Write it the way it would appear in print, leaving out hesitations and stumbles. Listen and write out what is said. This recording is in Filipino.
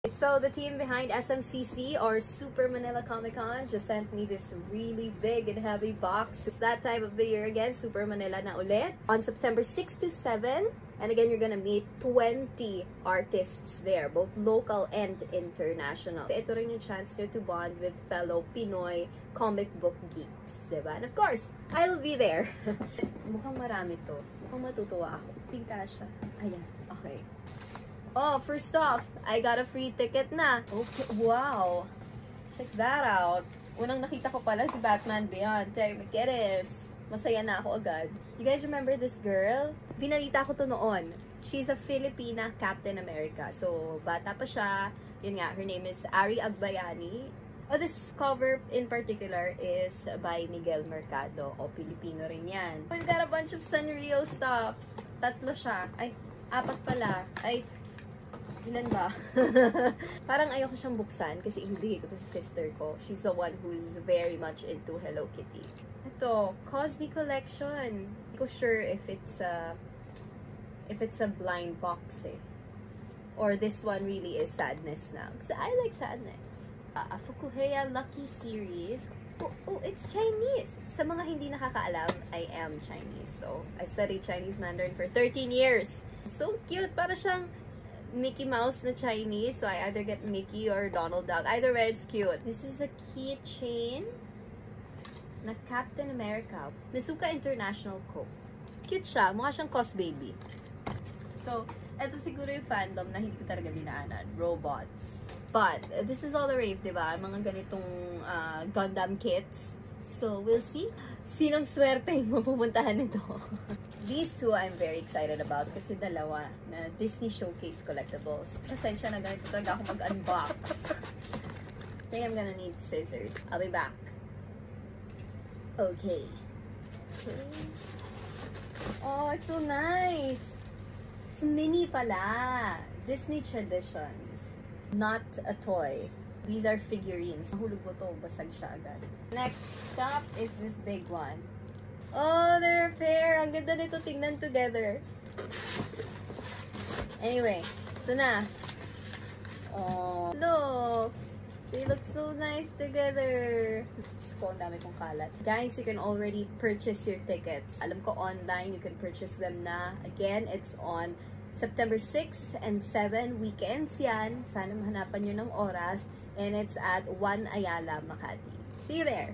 So the team behind SMCC or Super Manila Comic Con just sent me this really big and heavy box. It's that time of the year again, Super Manila na ulit. On September 6 to 7, and again, you're gonna meet 20 artists there, both local and international. Ito rin yung chance nyo to bond with fellow Pinoy comic book geeks, diba? And of course, I will be there. Mukhang marami to. Mukhang matutuwa ako. Tingka siya. Ayan, okay. Oh, first off, I got a free ticket na. Okay, wow. Check that out. Unang nakita ko pala si Batman Beyond, Terry McGinnis. Masaya na ako agad. You guys remember this girl? Binalita ko to noon. She's a Filipina Captain America. So, bata pa siya. Yun nga, her name is Ari Agbayani. Oh, this cover in particular is by Miguel Mercado. O, Pilipino rin yan. We've got a bunch of Sanrio stuff. Tatlo siya. Ay, apat pala. Ay, ilan ba? Parang ayoko siyang buksan kasi ibibigay ko to sa sister ko. She's the one who's very much into Hello Kitty. Ito, Cosby Collection. Hindi ko sure if it's a blind box eh. Or this one really is sadness na. Kasi I like sadness. A Fukuhea Lucky Series. Oh, it's Chinese. Sa mga hindi nakakaalam, I am Chinese. So, I studied Chinese Mandarin for 13 years. So cute. Para siyang Mickey Mouse na Chinese, so I either get Mickey or Donald Duck. Either way, it's cute. This is a keychain na Captain America. Nezuka International Co. Cute siya. Mukha siyang Cos Baby. So, eto siguro yung fandom na hindi ko talaga dinaanan. Robots. But, this is all the rave, diba? Mga ganitong Gundam kits. So, we'll see. Sinong swerte yung mapupuntahan nito? These two I'm very excited about kasi dalawa na Disney Showcase collectibles. Pasensya na ganito talaga ako mag-unbox. I think I'm gonna need scissors. I'll be back. Okay. Oh, it's so nice! It's mini pala. Disney Traditions. Not a toy. These are figurines. Nahulog mo to, basag siya agad. Next stop is this big one. Oh, they're a pair. Ang ganda nito tingnan together. Anyway, ito na. Oh, look. They look so nice together. Diyos ko, ang dami kong kalat. Guys, you can already purchase your tickets. Alam ko online, you can purchase them na. Again, it's on September 6 and 7. Weekends yan. Sana mahanapan nyo ng oras. And it's at 1 Ayala, Makati. See you there!